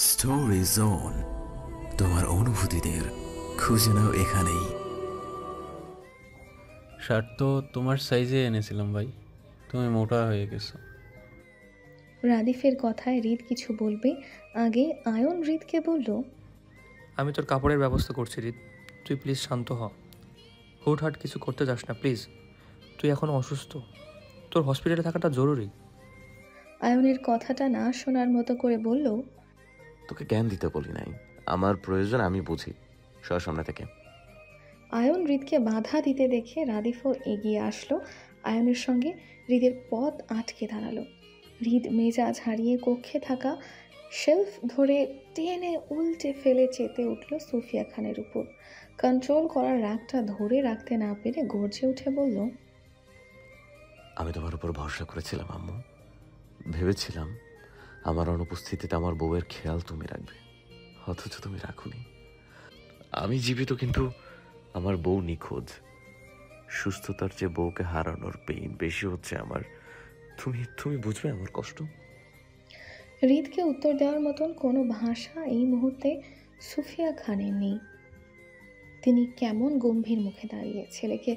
Story zone, তোমার অনুভূতিদের খুঁজে নাও এখানেই। শার্ট তো তোমার সাইজে এনেছিলাম ভাই, তুমি মোটা হয়ে গেছো। রাদিফের কথায় হৃদ কিছু বলবে আগে আয়ন হৃদকে বলল, আমি তোর কাপড়ের ব্যবস্থা করছি রিত, তুই প্লিজ শান্ত হ। হুটহাট কিছু করতে যাস না প্লিজ, তুই এখন অসুস্থ, তোর হসপিটালে থাকাটা জরুরি। আয়নের কথাটা না শোনার মতো করে বলল, তোকে জ্ঞান দিতে বলি নাই, আমার প্রয়োজন আমি বুঝি। সর সামনে থেকে। আয়ন হৃদকে বাধা দিতে দেখে রাদিফও এগিয়ে আসলো। আয়নের সঙ্গে হৃদের পথ আটকে দাঁড়ালো। হৃদ মেজাজ হারিয়ে কক্ষে থাকা শেলফ ধরে টেনে উল্টে ফেলে চেতে উঠল সুফিয়া খানের উপর। কন্ট্রোল করার রাগটা ধরে রাখতে না পেরে গর্জে উঠে বলল, আমি তোমার উপর ভরসা করেছিলাম আম্মু, ভেবেছিলাম আমার অনুপস্থিতিতে আমার বউয়ের খেয়াল তুমি রাখবে, অথচ তুমি রাখোনি। আমি জীবিত কিন্তু আমার বউ নিখোঁজ। সুস্থতার চেয়ে বউকে হারানোর পেইন বেশি হচ্ছে আমার। তুমি তুমি বুঝবে আমার কষ্ট। হৃদকে উত্তর দেওয়ার মতন কোনো ভাষা এই মুহূর্তে সুফিয়া খানের নেই। তিনি কেমন গম্ভীর মুখে দাঁড়িয়ে ছেলেকে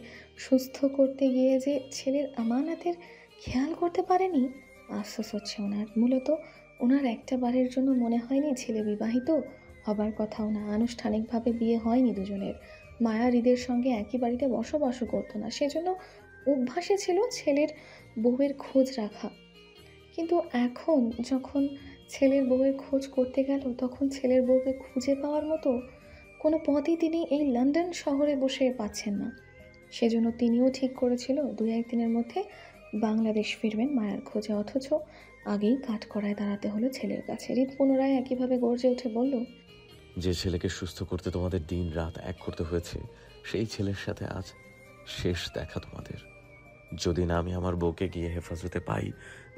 সুস্থ করতে গিয়ে যে ছেলের আমানাতের খেয়াল করতে পারেনি, আফসোস হচ্ছে ওনার। মূলত ওনার একটা বারের জন্য মনে হয়নি ছেলে বিবাহিত হবার কথাও না, আনুষ্ঠানিকভাবে বিয়ে হয়নি দুজনের। মায়া হৃদের সঙ্গে একই বাড়িতে বসবাসও করতো না, সেজন্য অভ্যাসে ছিল ছেলের বউয়ের খোঁজ রাখা। কিন্তু এখন যখন ছেলের বউয়ের খোঁজ করতে গেল, তখন ছেলের বউকে খুঁজে পাওয়ার মতো কোনো পথই তিনি এই লন্ডন শহরে বসে পাচ্ছেন না। সেজন্য তিনিও ঠিক করেছিল 2-1 দিনের মধ্যে বাংলাদেশ ফিরবেন মায়ার খোঁজে। অথচ আগেই কাঠকড়ায় দাঁড়াতে হলো ছেলের কাছে। হৃদ পুনরায় একইভাবে গর্জে উঠে বলল, যে ছেলেকে সুস্থ করতে তোমাদের দিন রাত এক করতে হয়েছে, সেই ছেলের সাথে আজ শেষ দেখা তোমাদের। যদি না আমি আমার বউকে গিয়ে হেফাজতে পাই,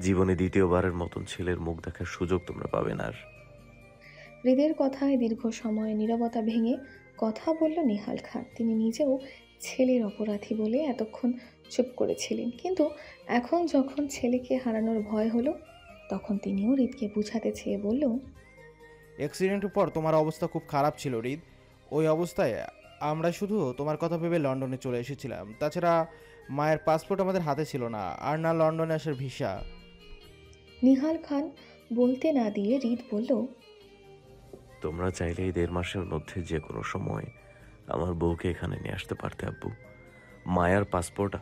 জীবনে দ্বিতীয়বারের মতন ছেলের মুখ দেখার সুযোগ তোমরা পাবে না আর। হৃদের কথায় দীর্ঘ সময় নীরবতা ভেঙে কথা বলল নিহাল খান। তিনি নিজেও ছেলের অপরাধী বলে এতক্ষণ চুপ করেছিলেন, কিন্তু এখন যখন ছেলেকে হারানোর ভয় হলো, তখন তিনিও হৃদকে বুঝাতে চেয়ে বলল, অ্যাক্সিডেন্টের পর তোমার অবস্থা খুব খারাপ ছিল হৃদ। ওই অবস্থায় আমরা শুধু তোমার কথা ভেবে লন্ডনে চলে এসেছিলাম। তাছাড়া মায়ের পাসপোর্ট আমাদের হাতে ছিল না, আর না লন্ডনে আসার ভিসা। নিহাল খান বলতে না দিয়ে হৃদ বলল, তোমরা চাইলে এই 1.5 মাসের মধ্যে যে কোনো সময় আমার বউকে এখানে নিয়ে আসতে পারতে আব্বু। মায়ার পাসপোর্ট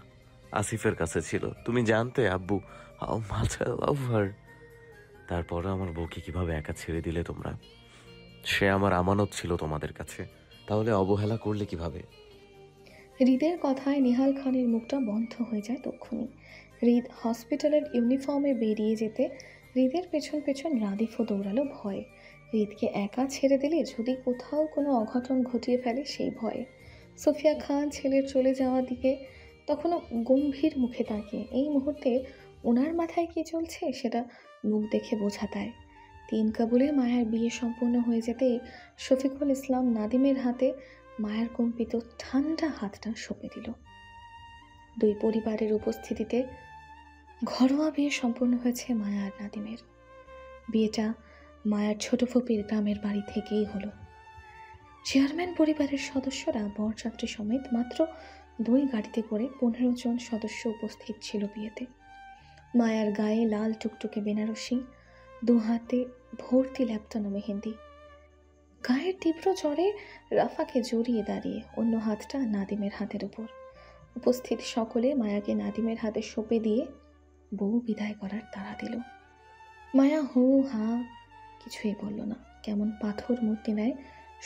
আসিফের কাছে ছিল, তুমি জানতে আব্বু হাউ মাচ আই লাভ হার। তারপরে আমার বউকে কিভাবে একা ছেড়ে দিলে তোমরা? সে আমার আমানত ছিল তোমাদের কাছে, তাহলে অবহেলা করলে কিভাবে? হৃদের কথায় নিহাল খানের মুখটা বন্ধ হয়ে যায় তক্ষুনি। হৃদ হসপিটালের ইউনিফর্মে বেরিয়ে যেতে হৃদের পেছন পেছন রাদিফও দৌড়ালো ভয়ে। হৃদকে একা ছেড়ে দিলে যদি কোথাও কোনো অঘটন ঘটিয়ে ফেলে সেই ভয়ে। সোফিয়া খান ছেলের চলে যাওয়ার দিকে তখনও গম্ভীর মুখে তাকিয়ে। এই মুহূর্তে ওনার মাথায় কী চলছে সেটা মুখ দেখে বোঝা দেয়। 3 কাবুলে মায়ের বিয়ে সম্পূর্ণ হয়ে যেতে শফিকুল ইসলাম নাদিমের হাতে মায়ের কম্পিত ঠান্ডা হাতটা সঁপে দিল। 2 পরিবারের উপস্থিতিতে ঘরোয়া বিয়ে সম্পূর্ণ হয়েছে মায়া আর নাদিমের। বিয়েটা মায়ার ছোট ফুপির গ্রামের বাড়ি থেকেই হলো। চেয়ারম্যান পরিবারের সদস্যরা বরযাত্রী সমেত মাত্র 2 গাড়িতে করে 15 জন সদস্য উপস্থিত ছিল বিয়েতে। মায়ার গায়ে লাল টুকটুকে বেনারসি, 2 হাতে ভর্তি ল্যাপটানো মেহেন্দি। গায়ের তীব্র জ্বরে রাফাকে জড়িয়ে দাঁড়িয়ে, অন্য হাতটা নাদিমের হাতের উপর। উপস্থিত সকলে মায়াকে নাদিমের হাতে সঁপে দিয়ে বউ বিদায় করার তাড়া দিল। মায়া হু হা কিছুই বলল না, কেমন পাথর মূর্তি নেয়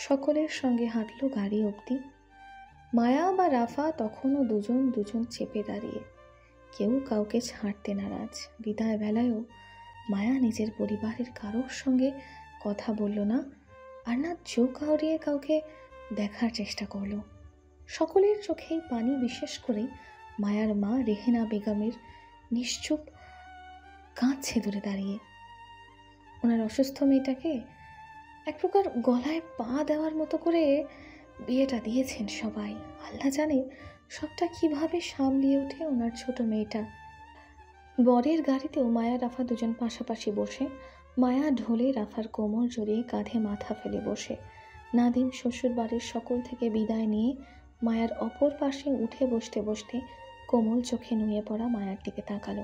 সকলের সঙ্গে হাঁটল গাড়ি অবধি। মায়া বা রাফা তখনও দুজন দুজন চেপে দাঁড়িয়ে, কেউ কাউকে ছাড়তে নারাজ। বিদায় বেলায়ও মায়া নিজের পরিবারের কারোর সঙ্গে কথা বলল না, আর না চোখ আউড়িয়ে কাউকে দেখার চেষ্টা করল। সকলের চোখেই পানি, বিশেষ করে মায়ার মা রেহেনা বেগমের নিশ্চুপ কাঁদছে দূরে দাঁড়িয়ে। ওনার অসুস্থ মেয়েটাকে এক প্রকার গলায় পা দেওয়ার মতো করে বিয়েটা দিয়েছেন সবাই। আল্লাহ জানে সবটা কিভাবে সামলিয়ে ওঠে ওনার ছোট মেয়েটা। বরের গাড়িতেও মায়া রাফা দুজন পাশাপাশি বসে মায়া ঢলে রাফার কোমর জড়িয়ে কাঁধে মাথা ফেলে বসে। নাদিম শ্বশুর বাড়ির সকল থেকে বিদায় নিয়ে মায়ার অপর পাশে উঠে বসতে বসতে কোমল চোখে নুয়ে পড়া মায়ার দিকে তাকালো।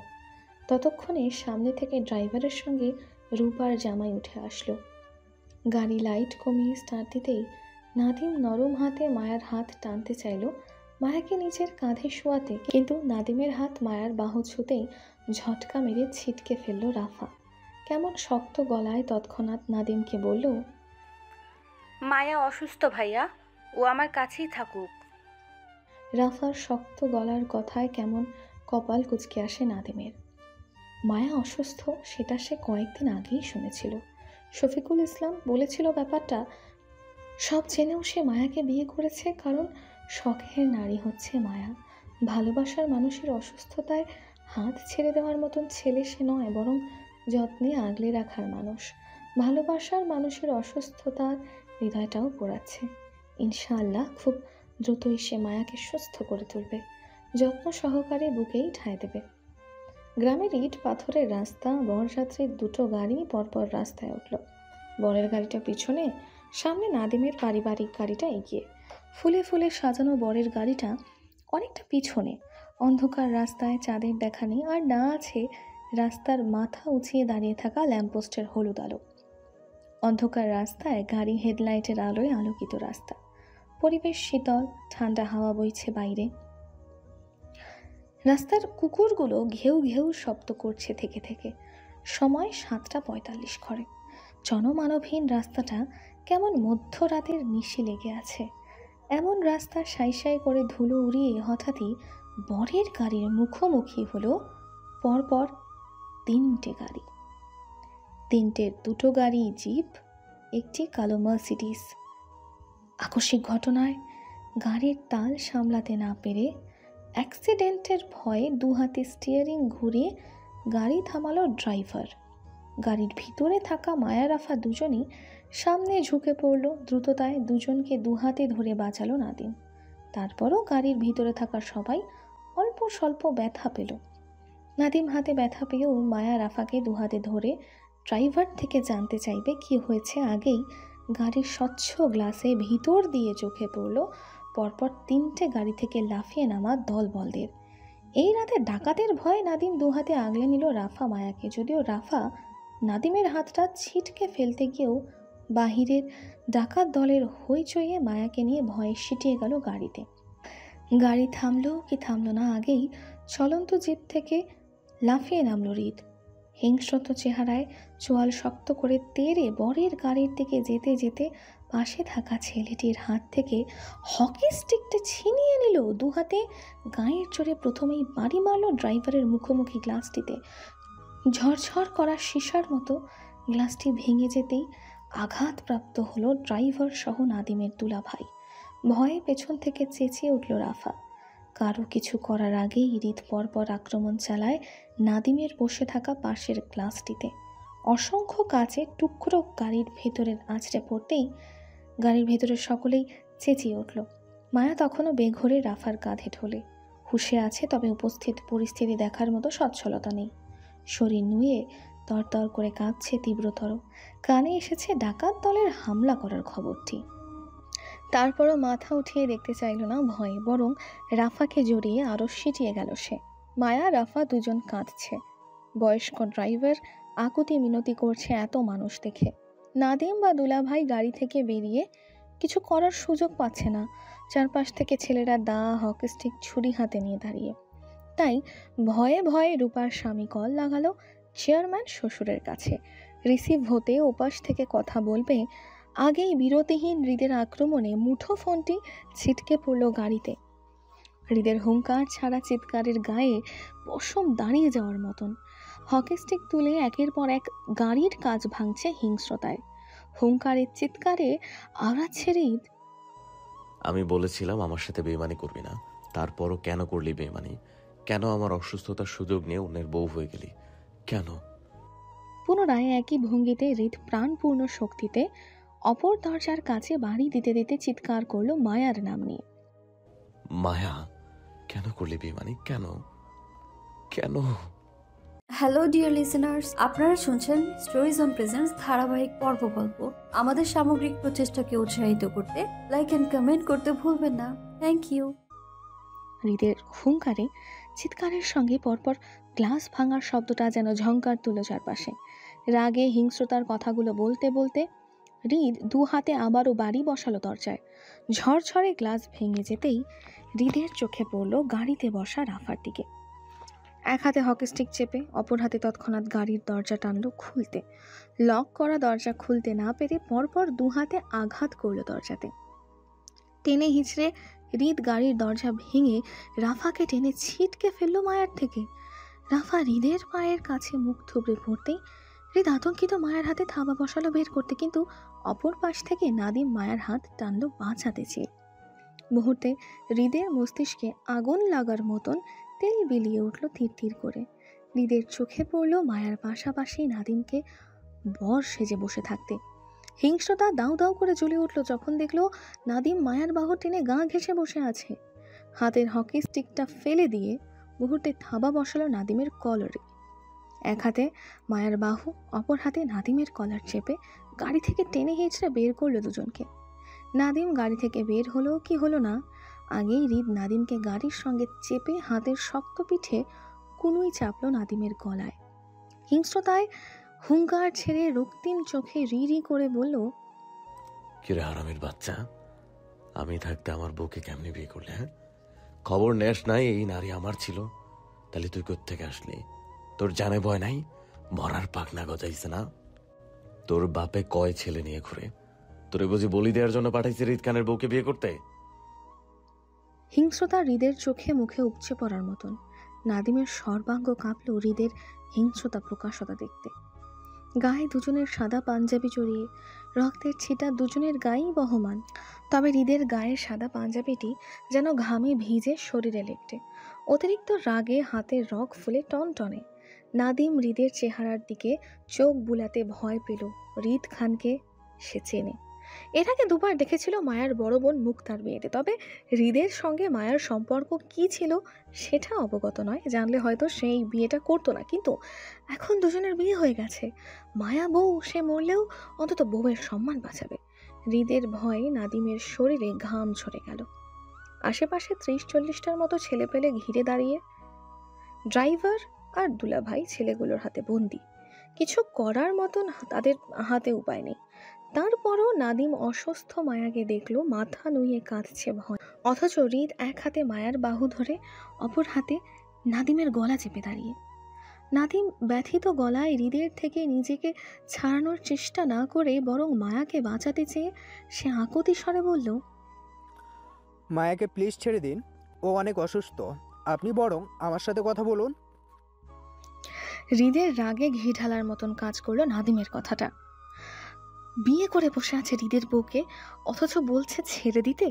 ততক্ষণে সামনে থেকে ড্রাইভারের সঙ্গে রূপার জামাই উঠে আসলো। গাড়ি লাইট কমিয়ে স্টার্ট দিতেই নাদিম নরম হাতে মায়ার হাত টানতে চাইল মায়াকে নিজের কাঁধে শোয়াতে, কিন্তু নাদিমের হাত মায়ার বাহু ছুঁতেই ঝটকা মেরে ছিটকে ফেলল রাফা। কেমন শক্ত গলায় তৎক্ষণাৎ নাদিমকে বলল, মায়া অসুস্থ ভাইয়া, ও আমার কাছেই থাকুক। রাফার শক্ত গলার কথায় কেমন কপাল কুঁচকে আসে নাদিমের। মায়া অসুস্থ সেটা সে কয়েকদিন আগেই শুনেছিল। শফিকুল ইসলাম বলেছিল ব্যাপারটা। সব জেনেও সে মায়াকে বিয়ে করেছে, কারণ শখের নারী হচ্ছে মায়া। ভালোবাসার মানুষের অসুস্থতায় হাত ছেড়ে দেওয়ার মতন ছেলে সে নয়, বরং যত্নে আগলে রাখার মানুষ। ভালোবাসার মানুষের অসুস্থতার হৃদয়টাও পোড়াচ্ছে। ইনশাআল্লাহ খুব দ্রুতই সে মায়াকে সুস্থ করে তুলবে, যত্ন সহকারে বুকেই ঠাঁই দেবে। গ্রামের ইট পাথরের রাস্তা, বরযাত্রীর দুটো গাড়ি পরপর রাস্তায় উঠল। বরের গাড়িটা পিছনে, সামনে নাদিমের পারিবারিক গাড়িটা এগিয়ে। ফুলে ফুলে সাজানো বরের গাড়িটা অনেকটা পিছনে। অন্ধকার রাস্তায় চাঁদের দেখা নেই, আর না আছে রাস্তার মাথা উঁচিয়ে দাঁড়িয়ে থাকা ল্যাম্পপোস্টের হলুদ আলো। অন্ধকার রাস্তায় গাড়ি হেডলাইটের আলোয় আলোকিত রাস্তা। পরিবেশ শীতল, ঠান্ডা হাওয়া বইছে বাইরে। রাস্তার কুকুরগুলো ঘেউ ঘেউ শব্দ করছে থেকে থেকে। সময় 7:45 করে। জনমানবহীন রাস্তাটা কেমন মধ্যরাতের নিশি লেগে আছে। এমন রাস্তা সাই সাই করে ধুলো উড়িয়ে হঠাৎই বরের গাড়ির মুখোমুখি হলো পরপর 3টে গাড়ি। 3টের 2টো গাড়ি জিপ, একটি কালো মার্সিডিস। আকস্মিক ঘটনায় গাড়ির তাল সামলাতে না পেরে অ্যাক্সিডেন্টের ভয়ে দুহাতে স্টিয়ারিং ঘুরিয়ে গাড়ি থামালো ড্রাইভার। গাড়ির ভিতরে থাকা মায়া রাফা দুজনই সামনে ঝুঁকে পড়ল। দ্রুততায় দুজনকে দুহাতে ধরে বাঁচালো নাদিম। তারপরও গাড়ির ভিতরে থাকা সবাই অল্প স্বল্প ব্যথা পেল। নাদিম হাতে ব্যথা পেয়েও মায়া রাফাকে দুহাতে ধরে ড্রাইভার থেকে জানতে চাইবে কি হয়েছে। আগেই গাড়ির স্বচ্ছ গ্লাসে ভিতর দিয়ে চোখে পড়ল পরপর 3টে গাড়ি থেকে লাফিয়ে নামা দলবলদের। এই রাতে ডাকাতের ভয়ে নাদিম দুহাতে আগলে নিল রাফা মায়াকে। যদিও রাফা নাদিমের হাতটা ছিটকে ফেলতে গিয়েও বাহিরের ডাকাত দলের হইচইয়ে মায়াকে নিয়ে ভয়ে সিটিয়ে গেল গাড়িতে। গাড়ি থামলো কি থামলো না, আগেই চলন্ত জিপ থেকে লাফিয়ে নামল হৃদ। হিংস্রত চেহারায় চোয়াল শক্ত করে তেড়ে বরের গাড়ির দিকে যেতে যেতে পাশে থাকা ছেলেটির হাত থেকে হকি স্টিকটা ছিনিয়ে নিল। দুহাতে গায়ের জোরে প্রথমেই বাড়ি মারল ড্রাইভারের মুখোমুখি গ্লাসটিতে। ঝরঝর করা সীসার মতো গ্লাসটি ভেঙে যেতেই আঘাতপ্রাপ্ত হলো ড্রাইভার সহ নাদিমের দুলাভাই। ভয়ে পেছন থেকে চেঁচিয়ে উঠল রাফা। কারো কিছু করার আগেই হৃদ পরপর আক্রমণ চালায় নাদিমের বসে থাকা পাশের গ্লাসটিতে। অসংখ্য কাচের টুকরো গাড়ির ভেতরের আঁচড়ে পড়তেই গাড়ির ভেতরের সকলেই চেঁচিয়ে উঠল। মায়া তখনও বেঘরে রাফার কাঁধে ঢলে হুঁশে আছে, তবে উপস্থিত পরিস্থিতি দেখার মতো সচ্ছলতা নেই। শরীর নুয়ে তরতর করে কাঁপছে তীব্রতর। কানে এসেছে ডাকাত দলের হামলা করার খবরটি। তারপরও মাথা উঠিয়ে দেখতে চাইল না ভয়ে, বরং রাফাকে জড়িয়ে আরও সিটিয়ে গেল সে। মায়া রাফা দুজন কাঁদছে। বয়স্ক ড্রাইভার আকুতি মিনতি করছে এত মানুষ দেখে। নাদিম বা দুলাভাই গাড়ি থেকে বেরিয়ে কিছু করার সুযোগ পাচ্ছে না। চারপাশ থেকে ছেলেরা দা, হকি স্টিক, ছুরি হাতে নিয়ে দাঁড়িয়ে। তাই ভয়ে ভয়ে রূপার স্বামী কল লাগালো চেয়ারম্যান শ্বশুরের কাছে। রিসিভ হতে ওপাশ থেকে কথা বলবে আগেই বিরতিহীন হৃদের আক্রমণে মুঠো ফোনটি ছিটকে পড়ল গাড়িতে। হৃদের হুঙ্কার ছাড়া চিৎকারের গায়ে পশম দাঁড়িয়ে যাওয়ার মতন। হকি স্টিক তুলে একের পর এক গাড়ির কাজ ভাঙছে হিংস্রতায়। হুঙ্কারের চিৎকারে আওড়াচ্ছে হৃদ। আমি বলেছিলাম আমার সাথে বেইমানি করবি না, তারপরও কেন করলি বেইমানি? কেন আমার অসুস্থতার সুযোগ নিয়ে অন্যের বউ হয়ে গেলি? কেন? পুনরায় একই ভঙ্গিতে হৃদ প্রাণপূর্ণ শক্তিতে অপর দরজার কাছে বাড়ি দিতে দিতে চিৎকার করলো মায়ার নাম নিয়ে। মায়া, কেন করলি বেইমানি? কেন? কেন? হ্যালো ডিয়ার লিসেনার্স, আপনারা শুনছেন স্টোরিজ অন প্রেজেন্স ধারাবাহিক পর্ব গল্প। আমাদের সামগ্রিক প্রচেষ্টাকে উৎসাহিত করতে লাইক অ্যান্ড কমেন্ট করতে ভুলবেন না। Thank you. হৃদের হুঙ্কারে চিৎকারের সঙ্গে পরপর গ্লাস ভাঙার শব্দটা যেন ঝংকার তুলো চারপাশে। রাগে হিংস্রতার কথাগুলো বলতে বলতে হৃদ দু হাতে আবারও বাড়ি বসালো দরজায়। ঝরঝরে গ্লাস ভেঙে যেতেই হৃদের চোখে পড়ল গাড়িতে বসা রাফার দিকে। এক হাতে হকি স্টিক চেপে অপর হাতে তৎক্ষণাৎ গাড়ির দরজা টানলো খুলতে। লক করা দরজা খুলতে না পেরে পরপর দু হাতে আঘাত করলো দরজাতে। টেনে হিঁচড়ে হৃদ গাড়ির দরজা ভেঙে রাফাকে টেনে ছিটকে ফেললো মায়ার থেকে। রাফা হৃদের পায়ের কাছে মুখ থুবড়ে পড়তেই হৃদ আতঙ্কিত মায়ের হাতে থাবা বসালো বের করতে, কিন্তু অপর পাশ থেকে নাদিম মায়ের হাত টানলো বাঁচাতে চেয়ে। মুহূর্তে হৃদের মস্তিষ্কে আগুন লাগার মতন তেল বিলিয়ে উঠল তীর তীর করে। হৃদের চোখে পড়ল মায়ার পাশাপাশি নাদিমকে বর সেজে বসে থাকতে। হিংস্রতা দাউ দাউ করে জ্বলে উঠল যখন দেখলো নাদিম মায়ার বাহু টেনে গা ঘেঁষে বসে আছে। হাতের হকি স্টিকটা ফেলে দিয়ে মুহূর্তে থাবা বসালো নাদিমের কলারে। এক হাতে মায়ার বাহু, অপর হাতে নাদিমের কলার চেপে গাড়ি থেকে টেনে হিঁচড়ে বের করলো দুজনকে। নাদিম গাড়ি থেকে বের হলো কি হলো না, আগেই হৃদ নাদিমকে গাড়ির সঙ্গে চেপে হাতের শক্ত পিঠে কুনুই চাপলো নাদিমের গলায়। হিংস্রতায় হুঙ্কার ছেড়ে রক্তিম চোখে রি রি করে বলল, কিরে হারামের বাচ্চা, আমি থাকতে আমার বউকে কেমনি বিয়ে করলে? হ্যাঁ, খবর নেস নাই এই নারী আমার ছিল? তাহলে তুই কোত্থেকে আসলি? তোর জানে ভয় নাই? মরার পাখনা গজাইছে না? তোর বাপে কয় ছেলে নিয়ে ঘুরে? তোরে বুঝি বলি দেওয়ার জন্য পাঠাইছে হৃদ খানের বউকে বিয়ে করতে? হিংস্রতা হৃদের চোখে মুখে উপচে পড়ার মতন। নাদিমের সর্বাঙ্গ কাঁপল হৃদের হিংস্রতা প্রকাশতা দেখতে। গায়ে দুজনের সাদা পাঞ্জাবি জড়িয়ে, রক্তের ছিটা দুজনের গায়েই বহমান। তবে হৃদের গায়ের সাদা পাঞ্জাবিটি যেন ঘামে ভিজে শরীরে লেপটে। অতিরিক্ত রাগে হাতের রগ ফুলে টনটনে। নাদিম হৃদের চেহারার দিকে চোখ বুলাতে ভয় পেল। হৃদ খানকে সে চেনে। এর আগে দুবার দেখেছিল মায়ার বড় বোন মুক্তার বিয়েতে, তবে হৃদের সঙ্গে মায়ার সম্পর্ক কি ছিল সেটা অবগত নয়। জানলে হয়তো সেই বিয়েটা করতো না, কিন্তু এখন দুজনের বিয়ে হয়ে গেছে। মায়া বউ, সে মরলেও অন্তত বউয়ের সম্মান বাঁচাবে। হৃদের ভয়ে নাদিমের শরীরে ঘাম ঝরে গেল। আশেপাশে 30-40টার মতো ছেলে পেলে ঘিরে দাঁড়িয়ে। ড্রাইভার আর দুলাভাই ছেলেগুলোর হাতে বন্দি। কিছু করার মতন তাদের হাতে উপায় নেই। তারপরও নাদিম অসুস্থ মায়াকে দেখলো মাথা নুইয়ে কাঁদছে ভয়। অথচ হৃদ এক হাতে মায়ার বাহু ধরে অপর হাতে নাদিমের গলা চেপে দাঁড়িয়ে। নাদিম ব্যথিত গলায় হৃদের থেকে নিজেকে ছাড়ানোর চেষ্টা না করে বরং মায়াকে বাঁচাতে চেয়ে সে আকুতি স্বরে বলল, মায়াকে প্লিজ ছেড়ে দিন, ও অনেক অসুস্থ, আপনি বরং আমার সাথে কথা বলুন। হৃদের রাগে ঘি ঢালার মতন কাজ করলো নাদিমের কথাটা। বিয়ে করে বসে আছে হৃদের বউকে, অথচ বলছে ছেড়ে দিতে।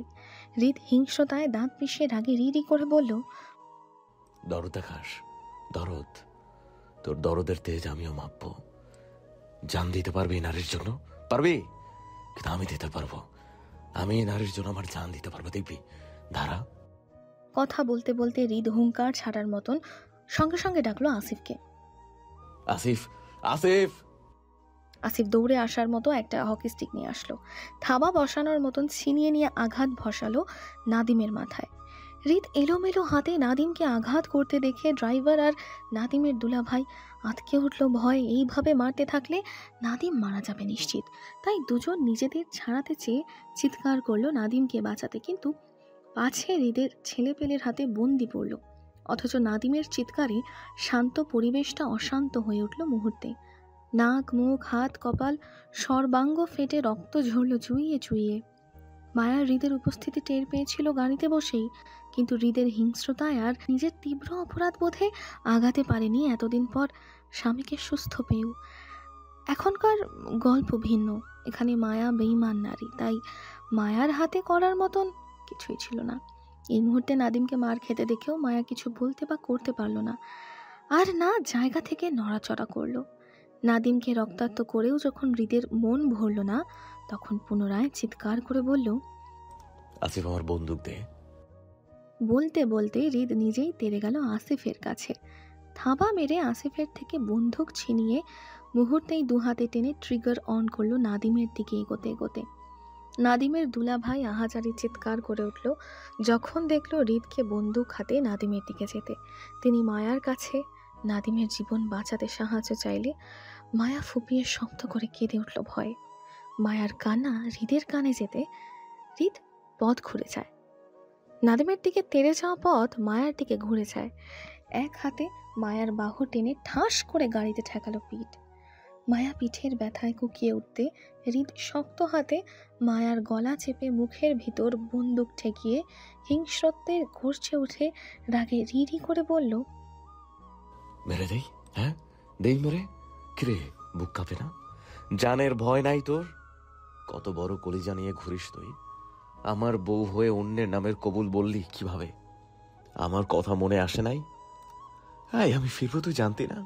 হৃদ হিংস্রতায় দাঁত পিষে রাগে রি রি করে বলল, দরদ দেখাস? দরদ? তোর দরদের তেজ আমিও মাপবো। জান দিতে পারবি নারীর জন্য? পারবি? কিন্তু আমি দিতে পারবো। আমি নারীর জন্য আমার জান দিতে পারবো, দেখবি। ধারা। কথা বলতে বলতে হৃদ হুঙ্কার ছাড়ার মতন সঙ্গে সঙ্গে ডাকলো আসিফকে। আসিফ, আসিফ! আসিফ দৌড়ে আসার মতো একটা হকি স্টিক নিয়ে আসলো। থাবা বসানোর মতন ছিনিয়ে নিয়ে আঘাত বসালো নাদিমের মাথায়। হৃদ এলোমেলো হাতে নাদিমকে আঘাত করতে দেখে ড্রাইভার আর নাদিমের দুলাভাই আঁতকে উঠল ভয়। এইভাবে মারতে থাকলে নাদিম মারা যাবে নিশ্চিত। তাই দুজন নিজেদের ছাড়াতে চেয়ে চিৎকার করলো নাদিমকে বাঁচাতে, কিন্তু পাছে হৃদের ছেলেপেলের হাতে বন্দি পড়ল। অথচ নাদিমের চিৎকারে শান্ত পরিবেশটা অশান্ত হয়ে উঠল মুহূর্তে। নাক, মুখ, হাত, কপাল সর্বাঙ্গ ফেটে রক্ত ঝরল চুইয়ে চুইয়ে। মায়া হৃদের উপস্থিতি টের পেয়েছিল গাড়িতে বসেই, কিন্তু হৃদের হিংস্রতায় আর নিজের তীব্র অপরাধ বোধে আগাতে পারেনি এতদিন পর স্বামীকে সুস্থ পেয়েও। এখনকার গল্প ভিন্ন। এখানে মায়া বেঈমান নারী, তাই মায়ার হাতে করার মতন কিছুই ছিল না। এই মুহূর্তে নাদিমকে মার খেতে দেখেও মায়া কিছু বলতে বা করতে পারল না, আর না জায়গা থেকে নড়াচড়া করলো। নাদিমকে রক্তাক্ত করেও যখন হৃদের মন ভরল না, তখন পুনরায় চিৎকার করে বলল, আসিফ, আমার বন্দুক দে। বলতে বলতে হৃদ নিজেই তেড়ে গেল আসিফের কাছে। থাবা মেরে আসিফের থেকে বন্দুক ছিনিয়ে মুহূর্তেই দুহাতে টেনে ট্রিগার অন করলো নাদিমের দিকে এগোতে এগোতে। নাদিমের দুলাভাই আহাজারি চিৎকার করে উঠল যখন দেখলো হৃদকে বন্দুক হাতে নাদিমের দিকে যেতে। তিনি মায়ার কাছে নাদিমের জীবন বাঁচাতে সাহায্য চাইলে মায়া ফুপিয়ে শক্ত করে কেঁদে উঠল ভয়ে। মায়ার কান্না হৃদের কানে যেতে হৃদ পথ ঘুরে যায়। নাদিমের দিকে তেড়ে যাওয়া পথ মায়ার দিকে ঘুরে যায়। এক হাতে মায়ার বাহু টেনে ঠাস করে গাড়িতে ঠেকালো পিঠ। মায়া পিঠের ব্যথায় কুকিয়ে উঠতে হৃদ শক্ত হাতে মায়ার গলা চেপে মুখের ভিতর বন্দুক ঠেকিয়ে হিংস্রত্বের ঘুরছে উঠে রাগে রি করে বলল, মেরে দেই? হ্যাঁ দেই মেরে। কিরে বুক কাঁপে না? জানের ভয় নাই তোর? কত বড় কলিজা নিয়ে ঘুরিস তুই? আমার বউ হয়ে অন্যের নামের কবুল বললি কিভাবে? আমার কথা মনে আসে নাই? হ্যাঁ আমি ফিরবো তুই জানতি না?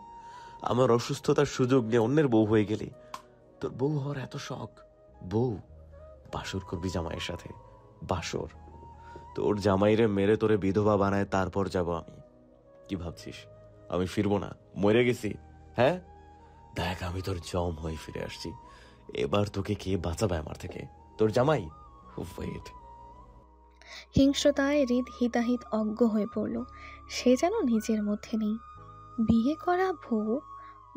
আমার অসুস্থতার সুযোগ নিয়ে অন্যের বউ হয়ে গেলি। তোর বউ হওয়ার এত শখ? বউ বাসর করবি জামাইয়ের সাথে? বাসর? তোর জামাইরে মেরে তোরে বিধবা বানায় তারপর যাব আমি। কি ভাবছিস আমি ফিরবো না? মরে গেছি? হ্যাঁ দেখ আমি তোর জম হয়ে ফিরে আসছি। এবার তোকে কে বাঁচাবে আমার থেকে? তোর জামাই? ওয়েট। হিংস্রতায় হৃদ হিতাহিত অজ্ঞ হয়ে পড়ল। সে যেন নিজের মধ্যে নেই। বিয়ে করা বউ,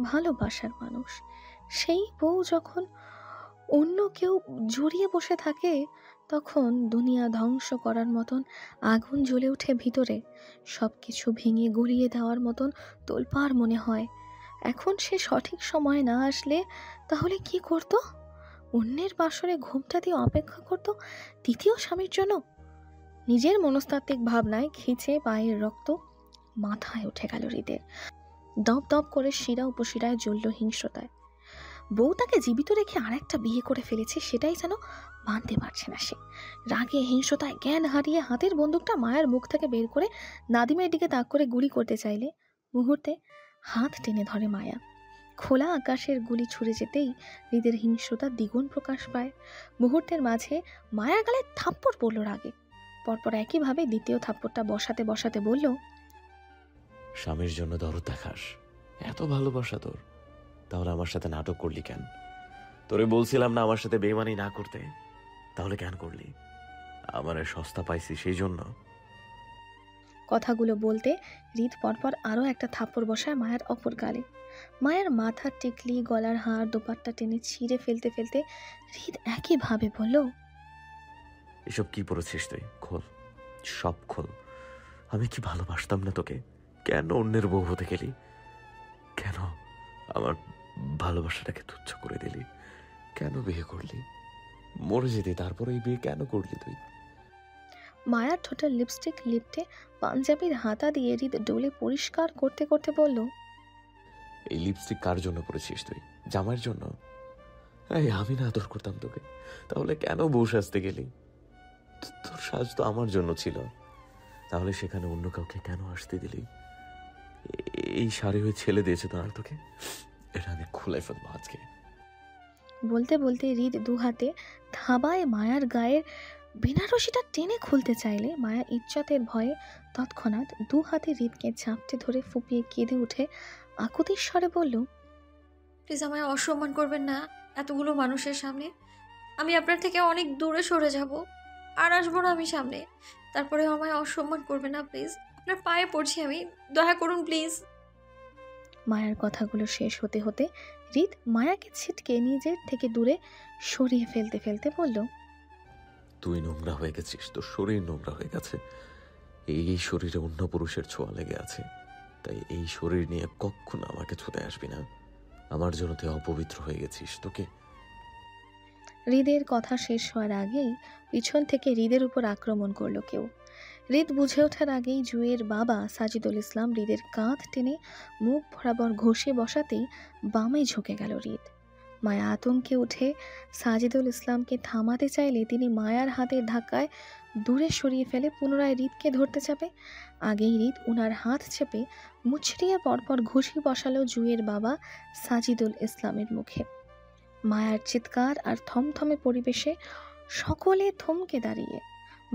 ভালোবাসার মানুষ, সেই বউ যখন অন্য কেউ জড়িয়ে বসে থাকে তখন দুনিয়া ধ্বংস করার মতন আগুন জ্বলে ওঠে ভিতরে। সব কিছু ভেঙে গুড়িয়ে দেওয়ার মতন তোলপাড় মনে হয়। এখন সে সঠিক সময় না আসলে তাহলে কি করত? অন্যের বাসরে ঘুমটা দিয়ে অপেক্ষা করত দ্বিতীয় স্বামীর জন্য? নিজের মনস্তাত্ত্বিক ভাবনায় খিচে পায়ের রক্ত মাথায় উঠে গেল হৃদের। দপ দপ করে শিরা উপশিরায় জ্বলল হিংস্রতায়। বউ তাকে জীবিত রেখে আরেকটা বিয়ে করে ফেলেছে, সেটাই যেন মানতে পারছে না সে। রাগে হিংস্রতায় জ্ঞান হারিয়ে হাতের বন্দুকটা মায়ের মুখ থেকে বের করে নাদিমের দিকে তাক করে গুলি করতে চাইলে মুহূর্তে হাত টেনে ধরে মায়া। খোলা আকাশের গুলি ছুড়ে যেতেই হৃদের হিংস্রতা দ্বিগুণ প্রকাশ পায়। মুহূর্তের মাঝে মায়ার গালে থাপ্পড় পড়ল রাগে। পরপর একইভাবে দ্বিতীয় থাপ্পড়টা বসাতে বসাতে বলল, স্বামীর জন্য দরদ দেখাস? এত ভালোবাসা তোর, তাহলে আমার সাথে নাটক করলি কেন? তোরে বলছিলাম না আমার সাথে বেইমানি না করতে, তাহলে কেন করলি? আমার সস্তা পাইছি সেই জন্য? কথাগুলো বলতে হৃদ পরপর আরও একটা থাপ্পড় বসায় মায়ের অপর গালে। মায়ের মাথার টিকলি, গলার হাড়, দোপাট্টা টেনে ছিঁড়ে ফেলতে ফেলতে হৃদ একইভাবে বলল, এসব কি পড়েছিস তুই? খোল, সব খোল। আমি কি ভালোবাসতাম না তোকে? কেন অন্যের বউ হতে গেলি? কেন আমার ভালোবাসাটাকে তুচ্ছ করে দিলি? কেন বিয়ে করলি? মরে যেতি, তারপরে এই বিয়ে কেন করলি তুই? মায়ার ঠোঁটে লিপস্টিক লিপটে পাঞ্জাবির হাতা দিয়ে হৃদ ডোলে পরিষ্কার করতে করতে বলল, এই লিপস্টিক কার জন্য পরেছিস তুই? জামাইয়ের জন্য? এই আমি না আদর করতাম তোকে, তাহলে কেন বউ সাজতে গেলি? তোর সাজ তো আমার জন্য ছিল, তাহলে সেখানে অন্য কাউকে কেন আসতে দিলি? এই শাড়ি হয়ে ছেলে দিয়েছে তো আর তোকে, এটা আমি খুলে ফেলবো আজকে। বলতে বলতে হৃদ দু হাতে থাবায় মায়ার গায়ের বেনারসিটা টেনে খুলতে চাইলে মায়া ইজ্জতের ভয়ে তৎক্ষণাৎ দু হাতে হৃদকে ঝাপটে ধরে ফুপিয়ে কেঁদে উঠে আকুতির স্বরে বলল, প্লিজ আমায় অসম্মান করবেন না এতগুলো মানুষের সামনে। আমি আপনার থেকে অনেক দূরে সরে যাব, আর আসবো না আমি সামনে। তারপরে আমায় অসম্মান করবেন না প্লিজ, আপনার পায়ে পড়ছি আমি, দয়া করুন প্লিজ। মায়ার কথাগুলো শেষ হতে হতে হৃদ মায়াকে ছিটকে নিজের থেকে দূরে সরিয়ে ফেলতে ফেলতে বলল, তুই নোংরা হয়ে গেছিস, তোর শরীর নোংরা হয়ে গেছে। এই শরীরে অন্য পুরুষের ছোঁয়া লেগে আছে, তাই এই শরীর নিয়ে কখনো আমাকে ছুঁতে আসবি না। আমার জন্য তুই অপবিত্র হয়ে গেছিস। তোকে হৃদের কথা শেষ হওয়ার আগেই পিছন থেকে হৃদের উপর আক্রমণ করলো কেউ। হৃদ বুঝে ওঠার আগেই জুয়ের বাবা সাজিদুল ইসলাম হৃদের কাঁধ টেনে মুখ বরাবর ঘষে বসাতেই বামে ঝুঁকে গেল হৃদ। মায়া আতঙ্কে উঠে সাজিদুল ইসলামকে থামাতে চাইলে তিনি মায়ার হাতের ধাক্কায় দূরে সরিয়ে ফেলে পুনরায় হৃদকে ধরতে চাপে। আগেই হৃদ উনার হাত চেপে মুচড়িয়ে পরপর ঘুষি বসালো জুয়ের বাবা সাজিদুল ইসলামের মুখে। মায়ার চিৎকার আর থমথমে পরিবেশে সকলে থমকে দাঁড়িয়ে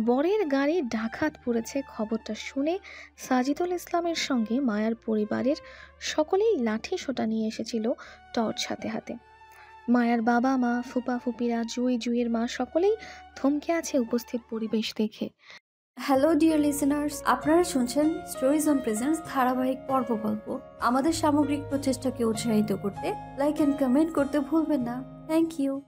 বরের গাড়ি ডাকাত পড়েছে খবরটা শুনে সাজিদুল ইসলামের সঙ্গে মায়ার পরিবারের সকলেই লাঠি সোটা নিয়ে এসেছিল টর্চ হাতে হাতে। মায়ার বাবা মা, ফুপা ফুপিরা, জুইয়ের মা সকলেই থমকে আছে উপস্থিত পরিবেশ দেখে। হ্যালো ডিয়ার লিসেনার্স, আপনারা শুনছেন স্টোরিজ অন প্রেজেন্টস ধারাবাহিক পর্ব গল্প। আমাদের সামগ্রিক প্রচেষ্টাকে উৎসাহিত করতে লাইক অ্যান্ড কমেন্ট করতে ভুলবেন না। Thank you.